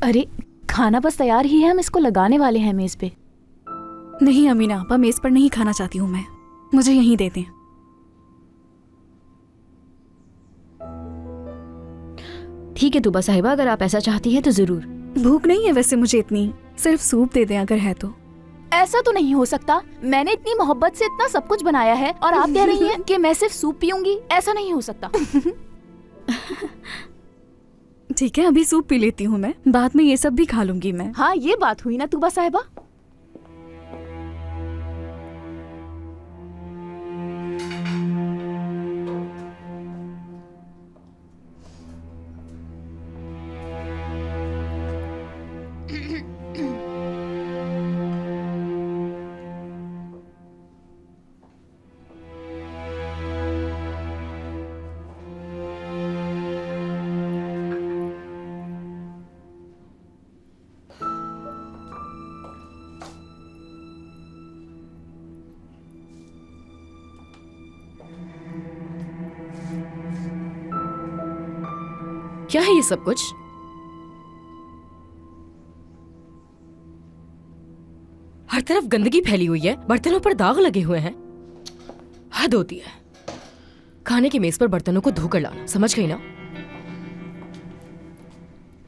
अरे खाना बस तैयार ही है, हम इसको लगाने वाले हैं मेज पे। नहीं अमीना आपा, मेज पर नहीं खाना चाहती हूँ मैं, मुझे यहीं दे दें। ठीक है तुबा साहिबा, अगर आप ऐसा चाहती है तो जरूर। भूख नहीं है वैसे मुझे इतनी, सिर्फ सूप दे दें अगर है तो। ऐसा तो नहीं हो सकता, मैंने इतनी मोहब्बत से इतना सब कुछ बनाया है और आप कह रही हैं कि मैं सिर्फ सूप पीऊंगी? ऐसा नहीं हो सकता। ठीक है, अभी सूप पी लेती हूँ मैं, बाद में ये सब भी खा लूंगी मैं। हाँ ये बात हुई ना तुबा साहिबा। क्या है ये सब कुछ? हर तरफ गंदगी फैली हुई है, बर्तनों पर दाग लगे हुए हैं। हद होती है। खाने की मेज पर बर्तनों को धोकर लाना, समझ गई ना?